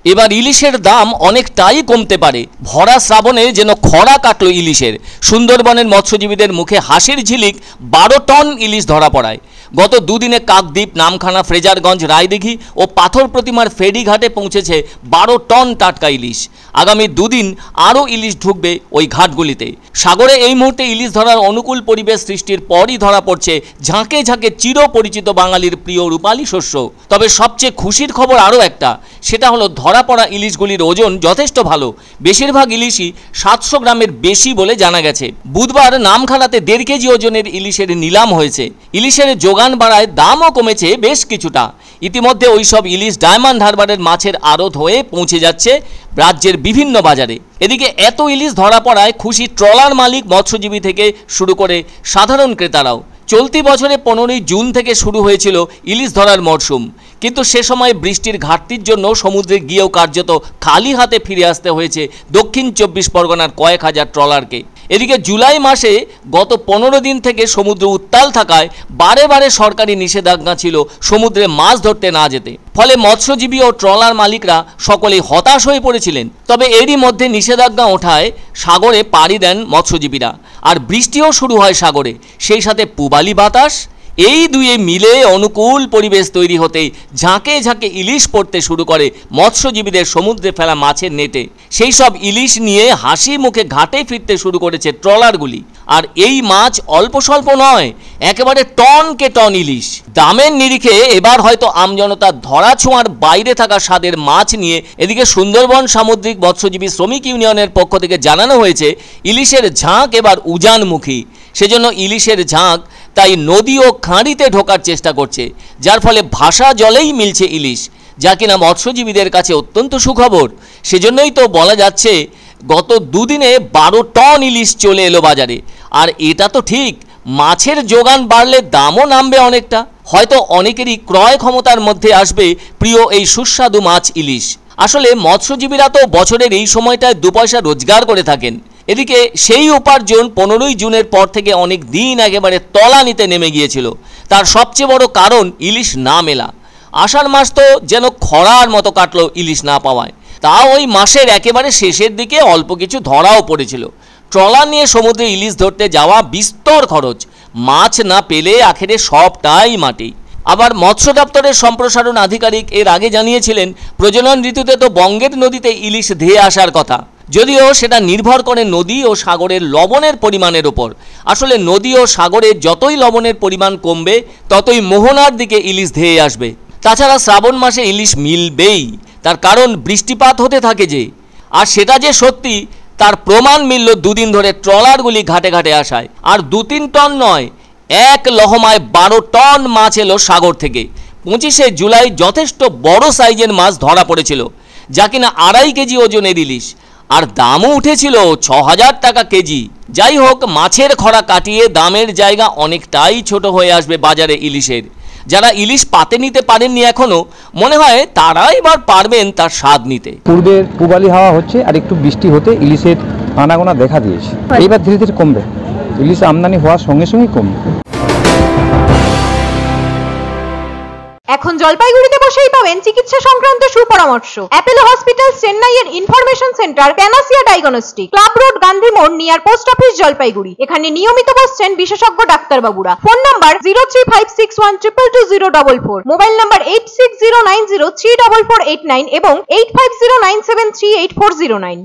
এবার ইলিশের দাম অনেকটাই কমতে পারে। ভরা শ্রাবণে যেন খরা কাটল ইলিশের। সুন্দরবনের মৎস্যজীবীদের মুখে হাসির ঝিলিক 12 টন ইলিশ ধরা পড়ায়। গত দুদিনে কাকদ্বীপ, নামখানা, ফ্রেজারগঞ্জ, রায়দিঘি ও পাথর প্রতিমার ফেরিঘাটে পৌঁছেছে 12 টন টাটকা ইলিশ। আগামী দুদিন আরও ইলিশ ঢুকবে ওই ঘাটগুলিতে। সাগরে এই মুহূর্তে ইলিশ ধরার অনুকূল পরিবেশ সৃষ্টির পরই ধরা পড়ছে ঝাঁকে ঝাঁকে চিরপরিচিত বাঙালির প্রিয় রূপালী শস্য। তবে সবচেয়ে খুশির খবর আরও একটা, সেটা হলো ধরা পড়া ইলিশগুলির ওজন যথেষ্ট ভালো। বেশিরভাগ ইলিশই 700 গ্রামের বেশি বলে জানা গেছে। বুধবার নামখানাতে 1.5 কেজি ওজনের ইলিশের নিলাম হয়েছে। ইলিশের যোগান বাড়ায় দামও কমেছে বেশ কিছুটা। ইতিমধ্যে ওইসব ইলিশ ডায়মন্ড হারবারের মাছের আড়ত হয়ে পৌঁছে যাচ্ছে রাজ্যের বিভিন্ন বাজারে। এদিকে এত ইলিশ ধরা পড়ায় খুশি ট্রলার মালিক, মৎস্যজীবী থেকে শুরু করে সাধারণ ক্রেতারাও। চলতি বছরে 15ই জুন থেকে শুরু হয়েছিল ইলিশ ধরার মরশুম, কিন্তু সে সময় বৃষ্টির ঘাটতির জন্য সমুদ্রে গিয়েও কার্যত খালি হাতে ফিরে আসতে হয়েছে দক্ষিণ 24 পরগনার কয়েক হাজার ট্রলারকে। এদিকে জুলাই মাসে গত 15 দিন থেকে সমুদ্র উত্তাল থাকায় বারে বারে সরকারি নিষেধাজ্ঞা ছিল সমুদ্রে মাছ ধরতে না যেতে। ফলে মৎস্যজীবী ও ট্রলার মালিকরা সকলেই হতাশ হয়ে পড়েছিলেন। তবে এরই মধ্যে নিষেধাজ্ঞা ওঠায় সাগরে পাড়ি দেন মৎস্যজীবীরা, আর বৃষ্টিও শুরু হয় সাগরে, সেই সাথে পূবালি বাতাস। এই দুয়ে মিলে অনুকূল পরিবেশ তৈরি হতেই ঝাঁকে ঝাঁকে ইলিশ পড়তে শুরু করে মৎস্যজীবীদের সমুদ্রে ফেলা মাছের নেটে। সেই সব ইলিশ নিয়ে হাসি মুখে ঘাটে ফিরতে শুরু করেছে ট্রলারগুলি। আর এই মাছ অল্প স্বল্প নয়, একেবারে টনকে টন ইলিশ। দামের নিরিখে এবার হয়তো আমজনতার ধরা ছোঁয়ার বাইরে থাকা স্বাদের মাছ নিয়ে এদিকে সুন্দরবন সামুদ্রিক মৎস্যজীবী শ্রমিক ইউনিয়নের পক্ষ থেকে জানানো হয়েছে ইলিশের ঝাঁক এবার উজানমুখী। সেজন্য ইলিশের ঝাঁক তাই নদী ও খাঁড়িতে ঢোকার চেষ্টা করছে, যার ফলে ভাষা জলেই মিলছে ইলিশ, যা কিনা মৎস্যজীবীদের কাছে অত্যন্ত সুখবর। সেজন্যই তো বলা যাচ্ছে গত দুদিনে 12 টন ইলিশ চলে এলো বাজারে। আর এটা তো ঠিক, মাছের যোগান বাড়লে দামও নামবে অনেকটা। হয়তো অনেকেরই ক্রয় ক্ষমতার মধ্যে আসবে প্রিয় এই সুস্বাদু মাছ ইলিশ। আসলে মৎস্যজীবীরা তো বছরের এই সময়টায় 2 পয়সা রোজগার করে থাকেন। এদিকে সেই উপার্জন 15ই জুনের পর থেকে অনেক দিন একেবারে তলানিতে নেমে গিয়েছিল। তার সবচেয়ে বড় কারণ ইলিশ না মেলা। আষাঢ় মাস তো যেন খরার মতো কাটলো ইলিশ না পাওয়ায়। তা ওই মাসের একেবারে শেষের দিকে অল্প কিছু ধরাও পড়েছিল। ট্রলার নিয়ে সমুদ্রে ইলিশ ধরতে যাওয়া বিস্তর খরচ, মাছ না পেলে আখেরে সবটাই মাটি। আবার মৎস্য দপ্তরের সম্প্রসারণ আধিকারিক এর আগে জানিয়েছিলেন প্রজনন ঋতুতে তো বঙ্গের নদীতে ইলিশ ধেয়ে আসার কথা, যদিও সেটা নির্ভর করে নদী ও সাগরের লবণের পরিমাণের ওপর। আসলে নদী ও সাগরে যতই লবণের পরিমাণ কমবে ততই মোহনার দিকে ইলিশ ধেয়ে আসবে। তাছাড়া শ্রাবণ মাসে ইলিশ মিলবেই, তার কারণ বৃষ্টিপাত হতে থাকে যে। আর সেটা যে সত্যি তার প্রমাণ মিলল দুদিন ধরে ট্রলারগুলি ঘাটে ঘাটে আসায়। আর 2-3 টন নয়, এক লহমায় 12 টন মাছ এলো সাগর থেকে। 25শে জুলাই যথেষ্ট বড় সাইজের মাছ ধরা পড়েছিল, যা কিনা 2.5 কেজি ওজনের ইলিশ, আর দামও উঠেছিল 6000 টাকা কেজি। যাই হোক, মাছের খরা কাটিয়ে দামের জায়গা অনেকটাই ছোট হয়ে আসবে বাজারে ইলিশের। যারা ইলিশ পাতে নিতে পারেননি এখনো, মনে হয় তারা এবার পারবেন তার স্বাদ নিতে। পূর্বের পূবালি হাওয়া হচ্ছে আর একটু বৃষ্টি হতে ইলিশের আনাগোনা দেখা দিয়েছে। এইবার ধীরে ধীরে কমবে, ইলিশ আমদানি হওয়ার সঙ্গে সঙ্গে কমবে। এখন জলপাইগুড়িতে বসেই পাবেন চিকিৎসা সংক্রান্ত সুপরামর্শ। অ্যাপোলো হসপিটাল চেন্নাইয়ের information centre panacea diagnostic, club road, Gandhi মোড়, নিয়ার পোস্ট অফিস, জলপাইগুড়ি। এখানে নিয়মিত বসছেন বিশেষজ্ঞ ডাক্তারবাবুরা। ফোন নাম্বার 0356120044, মোবাইল নাম্বার 8609034489 এবং 8509738409।